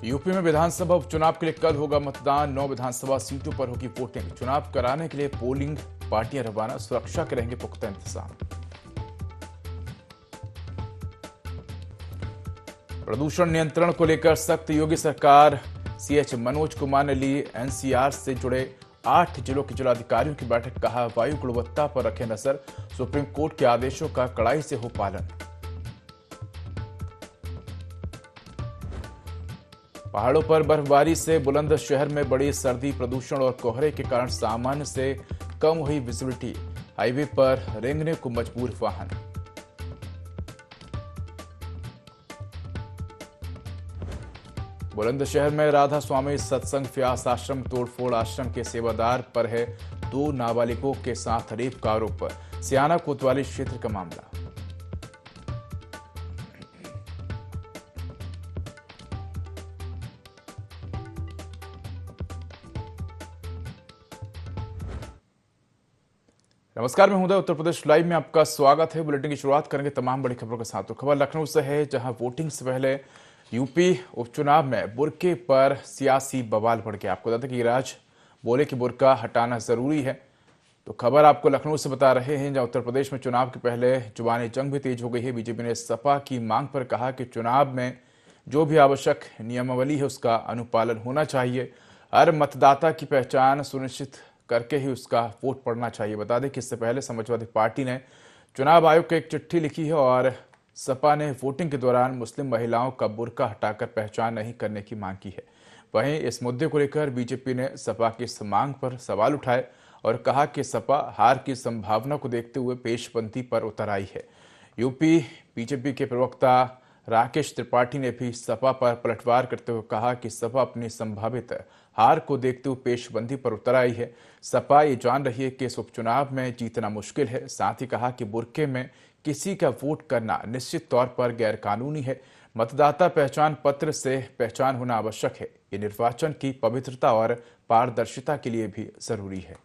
UP में विधानसभा उपचुनाव के लिए कल होगा मतदान। 9 विधानसभा सीटों पर होगी वोटिंग। चुनाव कराने के लिए पोलिंग पार्टियां रवाना। सुरक्षा के रहेंगे पुख्ता इंतजाम। प्रदूषण नियंत्रण को लेकर सख्त योगी सरकार। सीएच मनोज कुमार ने ली एनसीआर से जुड़े 8 जिलों के जिलाधिकारियों की बैठक। कहा, वायु गुणवत्ता पर रखें नजर। सुप्रीम कोर्ट के आदेशों का कड़ाई से हो पालन। पहाड़ों पर बर्फबारी से बुलंदशहर में बड़ी सर्दी। प्रदूषण और कोहरे के कारण सामान्य से कम हुई विजिबिलिटी। हाईवे पर रेंगने को मजबूर वाहन। बुलंदशहर में राधा स्वामी सत्संग व्यास आश्रम तोड़फोड़। आश्रम के सेवादार पर है 2 नाबालिगों के साथ रेप का आरोप। सियाना कोतवाली क्षेत्र का मामला। नमस्कार, मैं हूं उदय। उत्तर प्रदेश लाइव में आपका स्वागत है। बुलेटिन की शुरुआत करेंगे तमाम बड़ी खबरों के साथ। तो खबर लखनऊ से है, जहां वोटिंग से पहले यूपी उपचुनाव में बुर्के पर सियासी बवाल बढ़ गया। आपको बता दें कि राज बोले कि बुर्का हटाना जरूरी है। तो खबर आपको लखनऊ से बता रहे हैं, जहां उत्तर प्रदेश में चुनाव के पहले जुबानी जंग भी तेज हो गई है। बीजेपी ने सपा की मांग पर कहा कि चुनाव में जो भी आवश्यक नियमावली है उसका अनुपालन होना चाहिए। हर मतदाता की पहचान सुनिश्चित करके ही उसका वोट पड़ना चाहिए। बता दें कि इससे पहले समाजवादी पार्टी ने चुनाव आयोग को एक चिट्ठी लिखी है और सपा ने वोटिंग के दौरान मुस्लिम महिलाओं का बुर्का हटाकर पहचान नहीं करने की मांग की है। वहीं इस मुद्दे को लेकर बीजेपी ने सपा की इस मांग पर सवाल उठाए और कहा कि सपा हार की संभावना को देखते हुए पेशबंदी पर उतर आई है। यूपी बीजेपी के प्रवक्ता राकेश त्रिपाठी ने भी सपा पर पलटवार करते हुए कहा कि सपा अपनी संभावित हार को देखते हुए पेशबंदी पर उतर आई है। सपा ये जान रही है कि इस उपचुनाव में जीतना मुश्किल है। साथ ही कहा कि बुर्के में किसी का वोट करना निश्चित तौर पर गैरकानूनी है। मतदाता पहचान पत्र से पहचान होना आवश्यक है। ये निर्वाचन की पवित्रता और पारदर्शिता के लिए भी जरूरी है।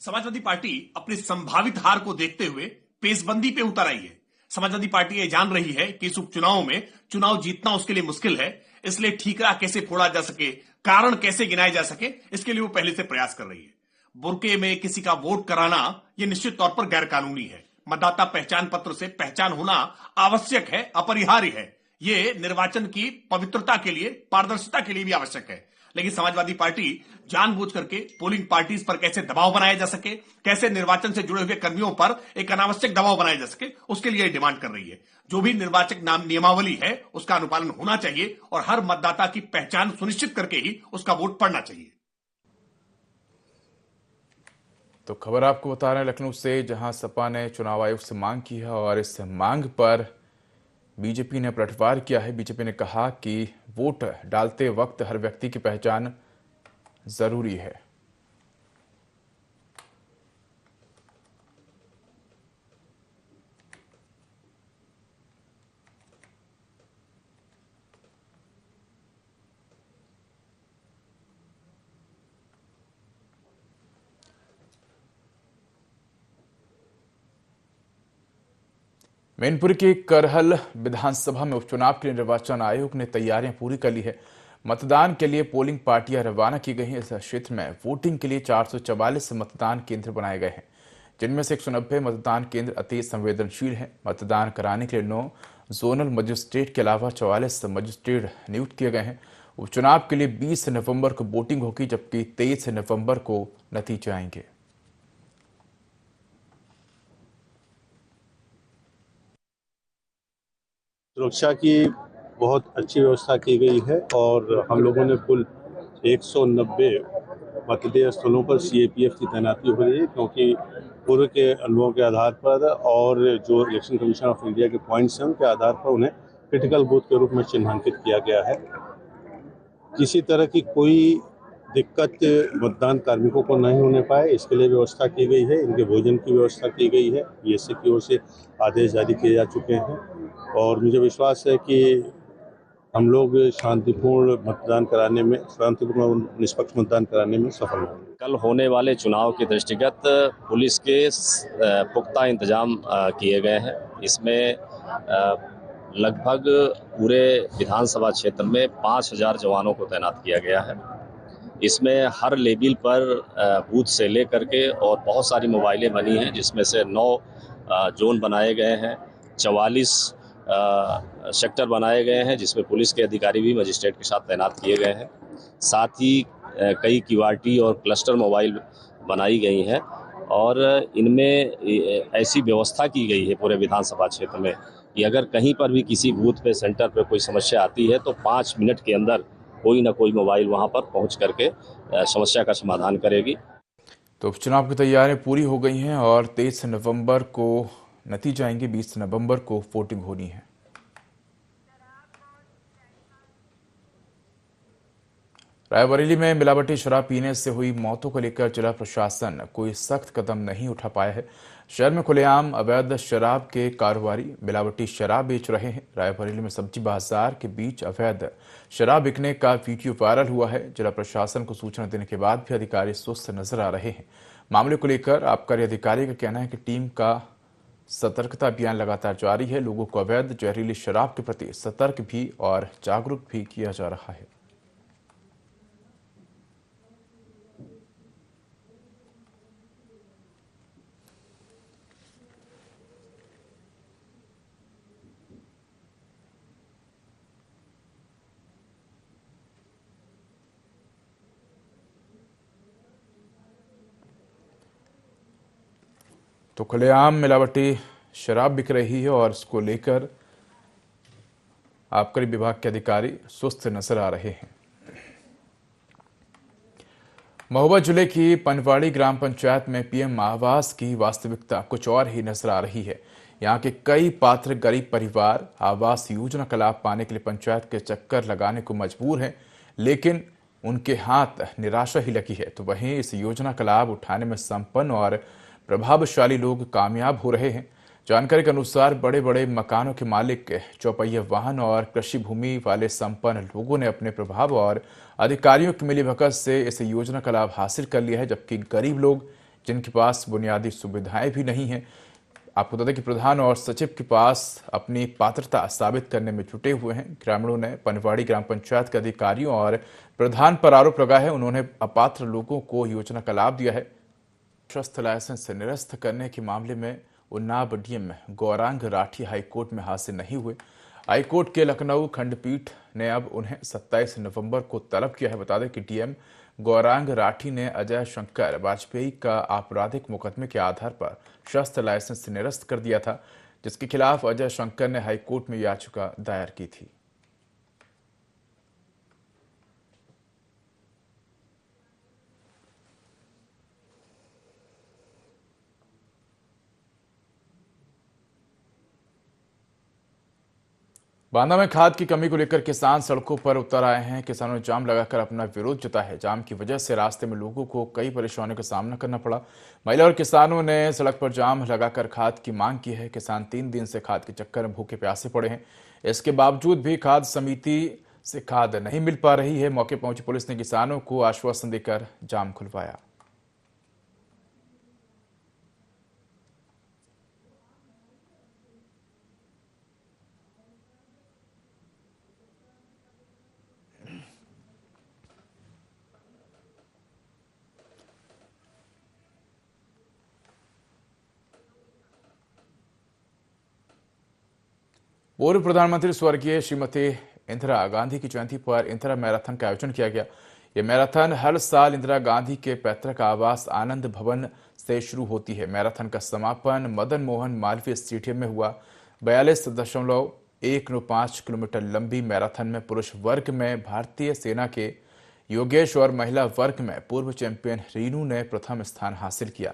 समाजवादी पार्टी अपनी संभावित हार को देखते हुए पेशबंदी पे उतर आई है। समाजवादी पार्टी ये जान रही है कि इस उपचुनाव में चुनाव जीतना उसके लिए मुश्किल है, इसलिए ठीकरा कैसे फोड़ा जा सके, कारण कैसे गिनाए जा सके, इसके लिए वो पहले से प्रयास कर रही है। बुर्के में किसी का वोट कराना यह निश्चित तौर पर गैर कानूनी है। मतदाता पहचान पत्र से पहचान होना आवश्यक है, अपरिहार्य है। ये निर्वाचन की पवित्रता के लिए, पारदर्शिता के लिए भी आवश्यक है। लेकिन समाजवादी पार्टी जानबूझ करके पोलिंग पार्टीज पर कैसे दबाव बनाया जा सके, कैसे निर्वाचन से जुड़े हुए कर्मियों पर एक अनावश्यक दबाव बनाया जा सके, उसके लिए डिमांड कर रही है। जो भी निर्वाचक नियमावली है उसका अनुपालन होना चाहिए और हर मतदाता की पहचान सुनिश्चित करके ही उसका वोट पड़ना चाहिए। तो खबर आपको बता रहे हैं लखनऊ से, जहां सपा ने चुनाव आयोग से मांग की है और इस मांग पर बीजेपी ने पलटवार किया है। बीजेपी ने कहा कि वोट डालते वक्त हर व्यक्ति की पहचान जरूरी है। मैनपुरी के करहल विधानसभा में उपचुनाव के लिए निर्वाचन आयोग ने तैयारियां पूरी कर ली है। मतदान के लिए पोलिंग पार्टियां रवाना की गई हैं। इस क्षेत्र में वोटिंग के लिए 444 मतदान केंद्र बनाए गए हैं, जिनमें से 190 मतदान केंद्र अति संवेदनशील हैं। मतदान कराने के लिए 9 जोनल मजिस्ट्रेट के अलावा 44 मजिस्ट्रेट नियुक्त किए गए हैं। उपचुनाव के लिए 20 नवंबर को वोटिंग होगी, जबकि 23 नवंबर को नतीजे आएंगे। सुरक्षा की बहुत अच्छी व्यवस्था की गई है और हम लोगों ने कुल 190 मतदेय स्थलों पर सीएपीएफ की तैनाती हो रही है, क्योंकि पूर्व के अनुभवों के आधार पर और जो इलेक्शन कमीशन ऑफ इंडिया के पॉइंट्स हैं उनके आधार पर उन्हें क्रिटिकल बूथ के रूप में चिन्हांकित किया गया है। किसी तरह की कोई दिक्कत मतदान कार्मिकों को नहीं होने पाए, इसके लिए व्यवस्था की गई है। इनके भोजन की व्यवस्था की गई है। बीएसएफ की ओर से आदेश जारी किए जा चुके हैं और मुझे विश्वास है कि हम लोग शांतिपूर्ण मतदान कराने में, शांतिपूर्ण और निष्पक्ष मतदान कराने में सफल होंगे। कल होने वाले चुनाव के दृष्टिगत पुलिस के पुख्ता इंतजाम किए गए हैं। इसमें लगभग पूरे विधानसभा क्षेत्र में 5,000 जवानों को तैनात किया गया है। इसमें हर लेवल पर बूथ से लेकर के और बहुत सारी मोबाइलें बनी हैं, जिसमें से 9 जोन बनाए गए हैं, 44 सेक्टर बनाए गए हैं, जिसमें पुलिस के अधिकारी भी मजिस्ट्रेट के साथ तैनात किए गए हैं। साथ ही कई क्यूआरटी और क्लस्टर मोबाइल बनाई गई हैं और इनमें ऐसी व्यवस्था की गई है पूरे विधानसभा क्षेत्र में कि अगर कहीं पर भी किसी बूथ पे, सेंटर पे कोई समस्या आती है तो 5 मिनट के अंदर कोई ना कोई मोबाइल वहां पर पहुंच करके समस्या का समाधान करेगी। तो उपचुनाव की तैयारियां पूरी हो गई हैं और 23 नवंबर को नतीजे आएंगे, 20 नवंबर को वोटिंग होनी है। रायबरेली में मिलावटी शराब पीने से हुई मौतों को लेकर जिला प्रशासन कोई सख्त कदम नहीं उठा पाया है। शहर में खुलेआम अवैध शराब के कारोबारी मिलावटी शराब बेच रहे हैं। रायबरेली में सब्जी बाजार के बीच अवैध शराब बिकने का वीडियो वायरल हुआ है। जिला प्रशासन को सूचना देने के बाद भी अधिकारी सुस्त नजर आ रहे हैं। मामले को लेकर आबकारी अधिकारी का कहना है कि टीम का सतर्कता अभियान लगातार जारी है। लोगों को अवैध जहरीली शराब के प्रति सतर्क भी और जागरूक भी किया जा रहा है। तो खुलेआम मिलावटी शराब बिक रही है और इसको लेकर आबकारी विभाग के अधिकारी सुस्त नजर आ रहे हैं। महोबा जिले की पनवाड़ी ग्राम पंचायत में पीएम आवास की वास्तविकता कुछ और ही नजर आ रही है। यहाँ के कई पात्र गरीब परिवार आवास योजना का लाभ पाने के लिए पंचायत के चक्कर लगाने को मजबूर हैं, लेकिन उनके हाथ निराशा ही लगी है। तो वहीं इस योजना का लाभ उठाने में संपन्न और प्रभावशाली लोग कामयाब हो रहे हैं। जानकारी के अनुसार बड़े बड़े मकानों के मालिक, चौपहिया वाहन और कृषि भूमि वाले संपन्न लोगों ने अपने प्रभाव और अधिकारियों की मिलीभगत से इस योजना का लाभ हासिल कर लिया है, जबकि गरीब लोग जिनके पास बुनियादी सुविधाएं भी नहीं हैं, आपको बता दें कि प्रधान और सचिव के पास अपनी पात्रता साबित करने में जुटे हुए हैं। ग्रामीणों ने पनवाड़ी ग्राम पंचायत के अधिकारियों और प्रधान पर आरोप लगाया है। उन्होंने अपात्र लोगों को योजना का लाभ दिया है। शस्त्र लाइसेंस निरस्त करने के मामले में उन्नाव डीएम गौरांग राठी हाईकोर्ट में हाजिर नहीं हुए। हाईकोर्ट के लखनऊ खंडपीठ ने अब उन्हें 27 नवंबर को तलब किया है। बता दें कि डीएम गौरांग राठी ने अजय शंकर वाजपेयी का आपराधिक मुकदमे के आधार पर शस्त्र लाइसेंस निरस्त कर दिया था, जिसके खिलाफ अजय शंकर ने हाईकोर्ट में याचिका दायर की थी। बांदा में खाद की कमी को लेकर किसान सड़कों पर उतर आए हैं। किसानों ने जाम लगाकर अपना विरोध जताया है। जाम की वजह से रास्ते में लोगों को कई परेशानियों का सामना करना पड़ा। महिला और किसानों ने सड़क पर जाम लगाकर खाद की मांग की है। किसान 3 दिन से खाद के चक्कर में भूखे प्यासे पड़े हैं। इसके बावजूद भी खाद समिति से खाद नहीं मिल पा रही है। मौके पहुंची पुलिस ने किसानों को आश्वासन देकर जाम खुलवाया। पूर्व प्रधानमंत्री स्वर्गीय श्रीमती इंदिरा गांधी की जयंती पर इंदिरा मैराथन का आयोजन किया गया। ये मैराथन हर साल इंदिरा गांधी के पैतृक आवास आनंद भवन से शुरू होती है। मैराथन का समापन मदन मोहन मालवीय स्टेडियम में हुआ। 42.195 किलोमीटर लंबी मैराथन में पुरुष वर्ग में भारतीय सेना के योगेश और महिला वर्ग में पूर्व चैंपियन रीनू ने प्रथम स्थान हासिल किया।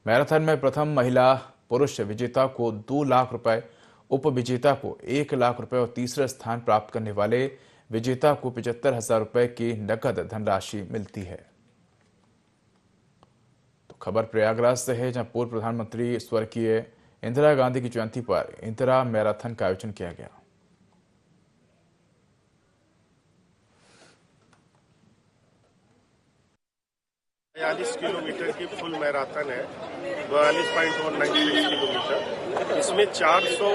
मैराथन में प्रथम महिला पुरुष विजेता को 2 लाख रुपए, उप विजेता को 1 लाख रुपए और तीसरा स्थान प्राप्त करने वाले विजेता को 75,000 रुपए की नकद धनराशि मिलती है। तो खबर प्रयागराज से है, जहां पूर्व प्रधानमंत्री स्वर्गीय इंदिरा गांधी की जयंती पर इंदिरा मैराथन का आयोजन किया गया। 42 किलोमीटर की फुल मैराथन है, 42.196 किलोमीटर। इसमें 400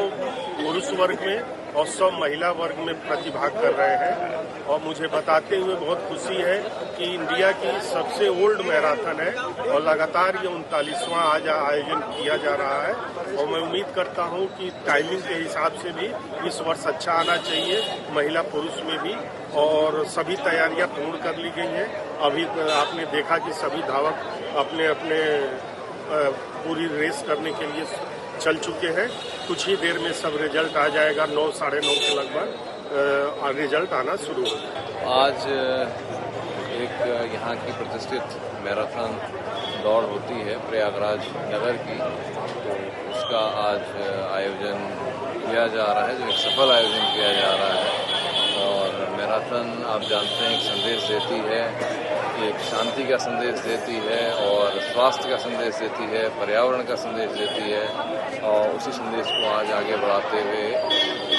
पुरुष वर्ग में और 100 महिला वर्ग में प्रतिभाग कर रहे हैं। और मुझे बताते हुए बहुत खुशी है कि इंडिया की सबसे ओल्ड मैराथन है और लगातार ये 39वां आज आयोजन किया जा रहा है। और मैं उम्मीद करता हूं कि टाइमिंग के हिसाब से भी इस वर्ष अच्छा आना चाहिए, महिला पुरुष में भी। और सभी तैयारियां पूर्ण कर ली गई हैं। अभी आपने देखा कि सभी धावक अपने अपने पूरी रेस करने के लिए चल चुके हैं। कुछ ही देर में सब रिजल्ट आ जाएगा, 9 साढ़े 9 के लगभग रिजल्ट आना शुरू होगा। आज एक यहाँ की प्रतिष्ठित मैराथन दौड़ होती है प्रयागराज नगर की, तो उसका आज आयोजन किया जा रहा है, जो एक सफल आयोजन किया जा रहा है। और मैराथन आप जानते हैं एक संदेश देती है, एक शांति का संदेश देती है और स्वास्थ्य का संदेश देती है, पर्यावरण का संदेश देती है। और उसी संदेश को आज आगे बढ़ाते हुए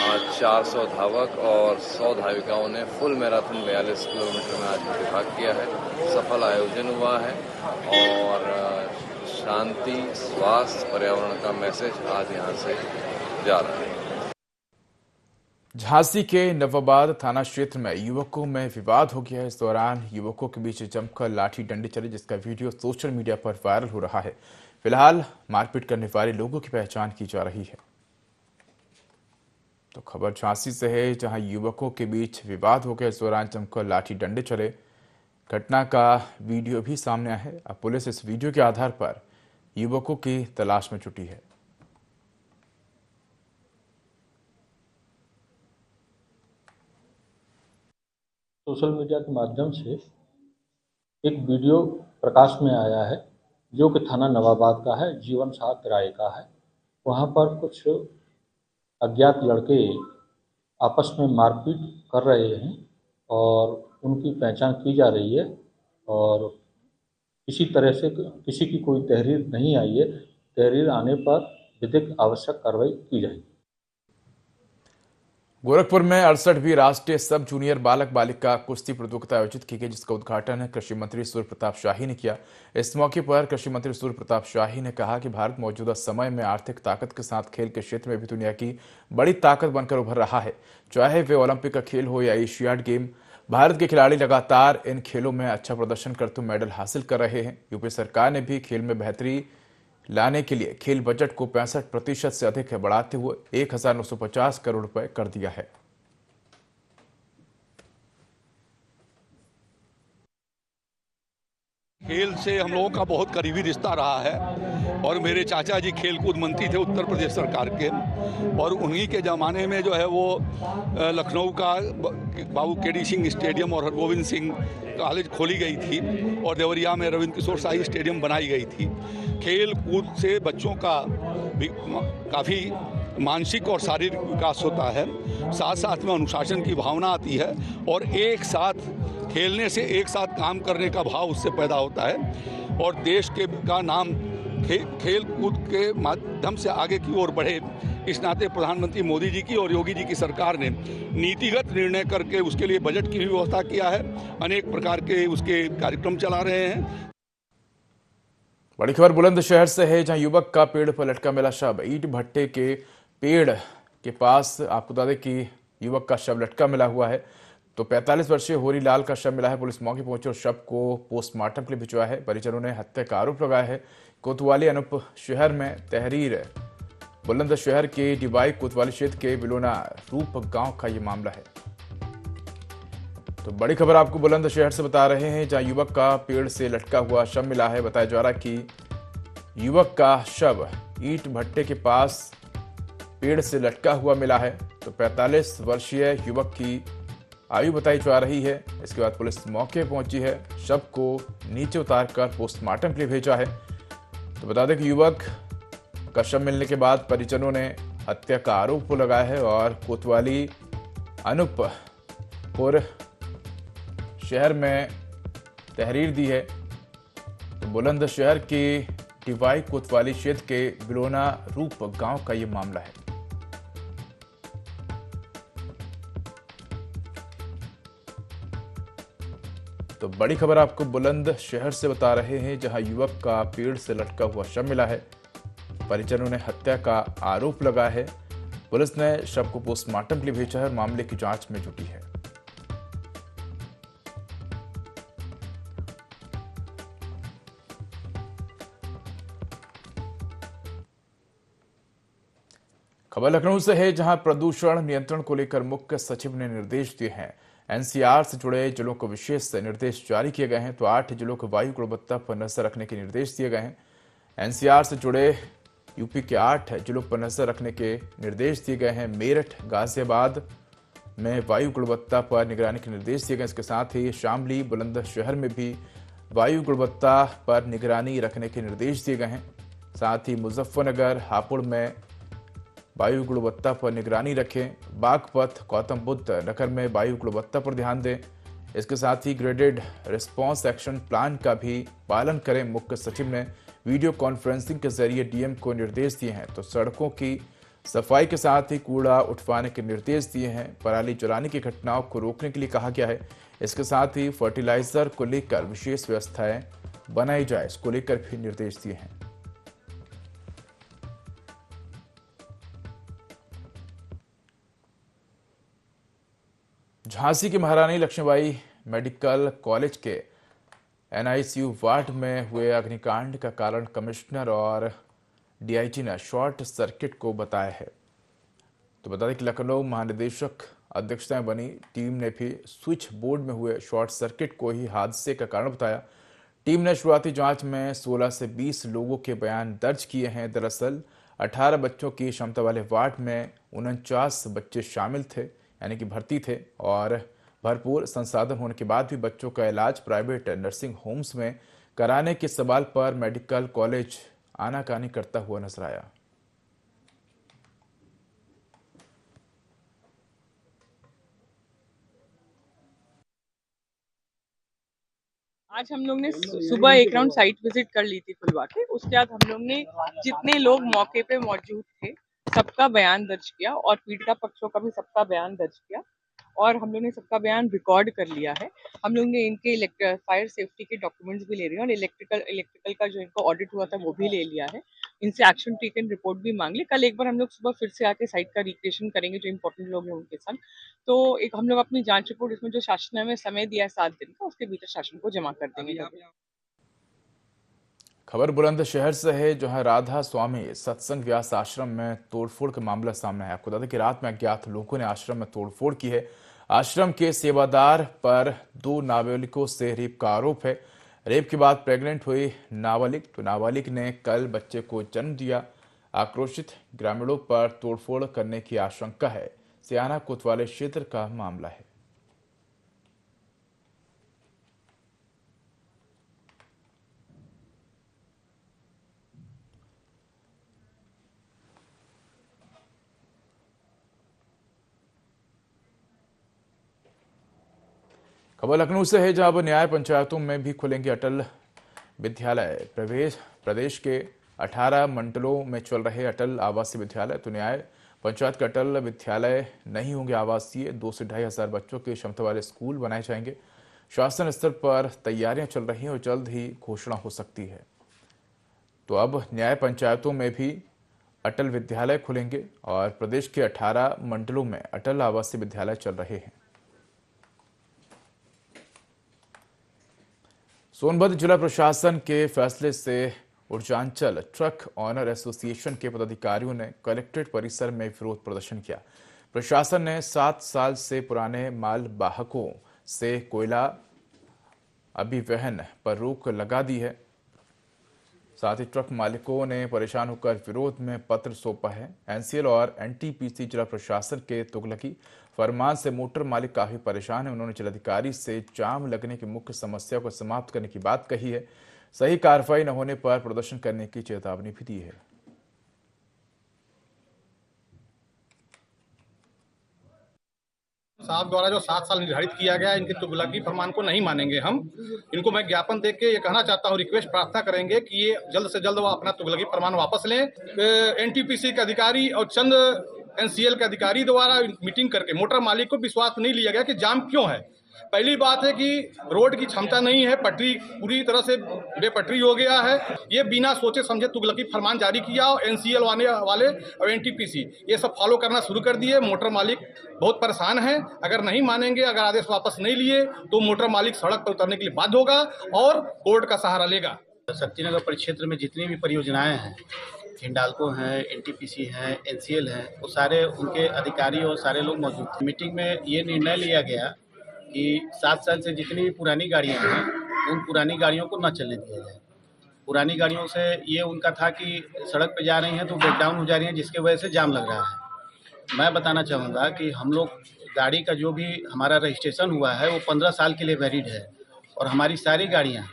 आज 400 धावक और 100 धाविकाओं ने फुल मैराथन 42 किलोमीटर में आज प्रतिभाग किया है। सफल आयोजन हुआ है और शांति, स्वास्थ्य, पर्यावरण का मैसेज आज यहाँ से जा रहा है। झांसी के नवाबाद थाना क्षेत्र में युवकों में विवाद हो गया है। इस दौरान युवकों के बीच जमकर लाठी डंडे चले, जिसका वीडियो सोशल मीडिया पर वायरल हो रहा है। फिलहाल मारपीट करने वाले लोगों की पहचान की जा रही है। तो खबर झांसी से है, जहां युवकों के बीच विवाद हो गया। इस दौरान जमकर लाठी डंडे चले। घटना का वीडियो भी सामने आया है। अब पुलिस इस वीडियो के आधार पर युवकों की तलाश में जुटी है। सोशल मीडिया के माध्यम से एक वीडियो प्रकाश में आया है, जो कि थाना नवाबाद का है, जीवन शाह किराए का है। वहाँ पर कुछ अज्ञात लड़के आपस में मारपीट कर रहे हैं और उनकी पहचान की जा रही है। और किसी तरह से किसी की कोई तहरीर नहीं आई है। तहरीर आने पर विधिक आवश्यक कार्रवाई की जाएगी। गोरखपुर में 68वीं राष्ट्रीय सब जूनियर बालक बालिका कुश्ती प्रतियोगिता आयोजित की गई, जिसका उद्घाटन कृषि मंत्री सूर्य प्रताप शाही ने किया। इस मौके पर कृषि मंत्री सूर्य प्रताप शाही ने कहा कि भारत मौजूदा समय में आर्थिक ताकत के साथ खेल के क्षेत्र में भी दुनिया की बड़ी ताकत बनकर उभर रहा है। चाहे वे ओलंपिक का खेल हो या एशियाड गेम, भारत के खिलाड़ी लगातार इन खेलों में अच्छा प्रदर्शन करते मेडल हासिल कर रहे हैं। यूपी सरकार ने भी खेल में बेहतरी लाने के लिए खेल बजट को 65% से अधिक बढ़ाते हुए 1950 करोड़ रुपए कर दिया है। खेल से हम लोगों का बहुत करीबी रिश्ता रहा है और मेरे चाचा जी खेलकूद मंत्री थे उत्तर प्रदेश सरकार के, और उन्हीं के ज़माने में जो है वो लखनऊ का बाबू केडी सिंह स्टेडियम और हरगोविंद सिंह कॉलेज खोली गई थी और देवरिया में रविंद्र किशोर शाही स्टेडियम बनाई गई थी। खेल कूद से बच्चों का भी काफ़ी मानसिक और शारीरिक विकास होता है, साथ साथ में अनुशासन की भावना आती है और एक साथ खेलने से एक साथ काम करने का भाव उससे पैदा होता है और देश के का नाम खेल कूद के माध्यम से आगे की ओर बढ़े। इस नाते प्रधानमंत्री मोदी जी की और योगी जी की सरकार ने नीतिगत निर्णय करके उसके लिए बजट की भी व्यवस्था किया है। अनेक प्रकार के उसके कार्यक्रम चला रहे हैं। बड़ी खबर बुलंदशहर से है, जहां युवक का पेड़ पर लटका मिला शव। ईंट भट्टे के पेड़ के पास आपको बता दें कि युवक का शव लटका मिला हुआ है। तो 45 वर्षीय होरी लाल का शव मिला है। पुलिस मौके पहुंची और शव को पोस्टमार्टम के लिए भिजवाया है। परिजनों ने हत्या का आरोप लगाया है। कोतवाली अनूप शहर में तहरीर बुलंदशहर के डिवाई कोतवाली क्षेत्र के बिलोना रूप गांव का ये मामला है। तो बड़ी खबर आपको बुलंदशहर से बता रहे हैं, जहां युवक का पेड़ से लटका हुआ शव मिला है। बताया जा रहा है कि युवक का शव ईंट भट्टे के पास पेड़ से लटका हुआ मिला है। तो 45 वर्षीय युवक की आयु बताई जा रही है। इसके बाद पुलिस मौके पहुंची है, शव को नीचे उतारकर पोस्टमार्टम के लिए भेजा है। तो बता दें कि युवक का शव मिलने के बाद परिजनों ने हत्या का आरोप लगाया है और कोतवाली अनूपपुर शहर में तहरीर दी है। तो बुलंदशहर के डिवाई कोतवाली क्षेत्र के बिलोना रूप गांव का ये मामला है। तो बड़ी खबर आपको बुलंदशहर से बता रहे हैं, जहां युवक का पेड़ से लटका हुआ शव मिला है। परिजनों ने हत्या का आरोप लगाया है। पुलिस ने शव को पोस्टमार्टम के लिए भेजा है और मामले की जांच में जुटी है। खबर लखनऊ से है, जहां प्रदूषण नियंत्रण को लेकर मुख्य सचिव ने निर्देश दिए हैं। एनसीआर से जुड़े जिलों को विशेष निर्देश जारी किए गए हैं। तो 8 जिलों को वायु गुणवत्ता पर नजर रखने के निर्देश दिए गए हैं। एनसीआर से जुड़े यूपी के 8 जिलों पर नजर रखने के निर्देश दिए गए हैं। मेरठ, गाजियाबाद में वायु गुणवत्ता पर निगरानी के निर्देश दिए गए। इसके साथ ही शामली, बुलंदशहर में भी वायु गुणवत्ता पर निगरानी रखने के निर्देश दिए गए हैं। साथ ही मुजफ्फरनगर, हापुड़ में वायु गुणवत्ता पर निगरानी रखें। बागपत, गौतम बुद्ध नगर में वायु गुणवत्ता पर ध्यान दें। इसके साथ ही ग्रेडेड रिस्पांस एक्शन प्लान का भी पालन करें। मुख्य सचिव ने वीडियो कॉन्फ्रेंसिंग के जरिए डीएम को निर्देश दिए हैं। तो सड़कों की सफाई के साथ ही कूड़ा उठवाने के निर्देश दिए हैं। पराली जलाने की घटनाओं को रोकने के लिए कहा गया है। इसके साथ ही फर्टिलाइजर को लेकर विशेष व्यवस्थाएं बनाई जाए, इसको लेकर भी निर्देश दिए हैं। झांसी की महारानी लक्ष्मीबाई मेडिकल कॉलेज के एनआईसीयू वार्ड में हुए अग्निकांड का कारण कमिश्नर और डीआईजी ने शॉर्ट सर्किट को बताया है। तो बता दें कि लखनऊ महानिदेशक अध्यक्षता में बनी टीम ने भी स्विच बोर्ड में हुए शॉर्ट सर्किट को ही हादसे का कारण बताया। टीम ने शुरुआती जांच में 16 से 20 लोगों के बयान दर्ज किए हैं। दरअसल 18 बच्चों की क्षमता वाले वार्ड में 49 बच्चे शामिल थे, यानी कि भर्ती थे, और भरपूर संसाधन होने के बाद भी बच्चों का इलाज प्राइवेट नर्सिंग होम्स में कराने के सवाल पर मेडिकल कॉलेज आनाकानी करता हुआ नजर आया। आज हम लोग ने सुबह एक राउंड साइट विजिट कर ली थी खुलवा के। उसके बाद हम लोग ने जितने लोग मौके पे मौजूद थे सबका बयान दर्ज किया और पीड़िता पक्षों का भी सबका बयान दर्ज किया और हम लोग ने सबका बयान रिकॉर्ड कर लिया है। हम लोग ने इनके फायर सेफ्टी के डॉक्यूमेंट्स भी ले रहे हैं और इलेक्ट्रिकल का जो इनका ऑडिट हुआ था वो भी ले लिया है। इनसे एक्शन टेकन रिपोर्ट भी मांग ली। कल एक बार हम लोग सुबह फिर से आके साइट का रिक्रिएशन करेंगे, जो इंपॉर्टेंट लोग हैं उनके साथ। तो एक हम लोग अपनी जांच रिपोर्ट इसमें जो शासन में समय दिया है 7 दिन का, उसके भीतर शासन को जमा कर देंगे। खबर बुलंदशहर से है, जहां राधा स्वामी सत्संग व्यास आश्रम में तोड़फोड़ का मामला सामने आया। आपको बता दें कि रात में अज्ञात लोगों ने आश्रम में तोड़फोड़ की है। आश्रम के सेवादार पर 2 नाबालिगों से रेप का आरोप है। रेप के बाद प्रेग्नेंट हुई नाबालिग ने कल बच्चे को जन्म दिया। आक्रोशित ग्रामीणों पर तोड़फोड़ करने की आशंका है। सियाना कोतवाली क्षेत्र का मामला है। खबर लखनऊ से है, जहां अब न्याय पंचायतों में भी खुलेंगे अटल विद्यालय। प्रदेश के 18 मंडलों में चल रहे अटल आवासीय विद्यालय। तो न्याय पंचायत के अटल विद्यालय नहीं होंगे आवासीय। 2 से 2,500 बच्चों की क्षमता वाले स्कूल बनाए जाएंगे। शासन स्तर पर तैयारियां चल रही हैं और जल्द ही घोषणा हो सकती है। तो अब न्याय पंचायतों में भी अटल विद्यालय खुलेंगे और प्रदेश के 18 मंडलों में अटल आवासीय विद्यालय चल रहे हैं। सोनभद्र जिला प्रशासन के फैसले से ऊर्जांचल ट्रक ऑनर एसोसिएशन के पदाधिकारियों ने कलेक्ट्रेट परिसर में विरोध प्रदर्शन किया। प्रशासन ने 7 साल से पुराने माल वाहकों से कोयला अभिवहन पर रोक लगा दी है। साथ ही ट्रक मालिकों ने परेशान होकर विरोध में पत्र सौंपा है। एनसीएल और एनटीपीसी जिला प्रशासन के तुगलकी फरमान से मोटर मालिक काफी परेशान है। उन्होंने जिलाधिकारी से जाम लगने की मुख्य समस्या को समाप्त करने की बात कही है। सही कार्रवाई न होने पर प्रदर्शन करने की चेतावनी भी दी है। साहब द्वारा जो 7 साल निर्धारित किया गया, इनके तुगलकी फरमान को नहीं मानेंगे हम। इनको मैं ज्ञापन देके ये कहना चाहता हूँ, रिक्वेस्ट प्रार्थना करेंगे कि ये जल्द से जल्द वो अपना तुगलकी फरमान वापस लें। एनटीपीसी के अधिकारी और चंद एनसीएल के अधिकारी द्वारा मीटिंग करके मोटर मालिक को विश्वास नहीं लिया गया कि जाम क्यों है। पहली बात है कि रोड की क्षमता नहीं है, पटरी पूरी तरह से बेपटरी हो गया है। ये बिना सोचे समझे तुगलकी फरमान जारी किया और एनसीएल वाले और एनटीपीसी ये सब फॉलो करना शुरू कर दिए। मोटर मालिक बहुत परेशान है, अगर नहीं मानेंगे, अगर आदेश वापस नहीं लिए तो मोटर मालिक सड़क पर उतरने के लिए बाध्य होगा और कोर्ट का सहारा लेगा। शक्तिनगर परिक्षेत्र में जितनी भी परियोजनाएं हैं, हिंडाल्को हैं, एनटीपीसी हैं, एनसीएल हैं, वो सारे उनके अधिकारी और सारे लोग मौजूद थे। मीटिंग में ये निर्णय लिया गया कि 7 साल से जितनी भी पुरानी गाड़ियां हैं उन पुरानी गाड़ियों को न चलने दिया जाए। पुरानी गाड़ियों से ये उनका था कि सड़क पे जा रही हैं तो ब्रेकडाउन हो जा रही हैं, जिसकी वजह से जाम लग रहा है। मैं बताना चाहूँगा कि हम लोग गाड़ी का जो भी हमारा रजिस्ट्रेशन हुआ है वो 15 साल के लिए वैलिड है और हमारी सारी गाड़ियाँ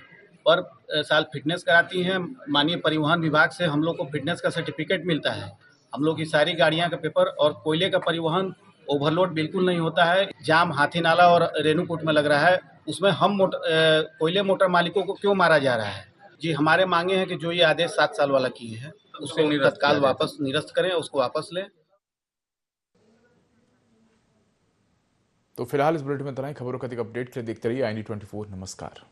पर साल फिटनेस कराती हैं। माननीय परिवहन विभाग से हम लोग को फिटनेस का सर्टिफिकेट मिलता है। हम लोग की सारी गाड़ियां का पेपर और कोयले का परिवहन ओवरलोड बिल्कुल नहीं होता है। जाम हाथी नाला और रेणुकूट में लग रहा है, उसमें हम कोयले मोटर मालिकों को क्यों मारा जा रहा है? जी, हमारे मांगे हैं कि जो ये आदेश 7 साल वाला किए हैं उसको तत्काल वापस निरस्त करें, उसको वापस लें। तो फिलहाल इस बुलेटिन में इतना ही। खबरों का अधिक अपडेट के लिए देखते रहिए IND24। नमस्कार।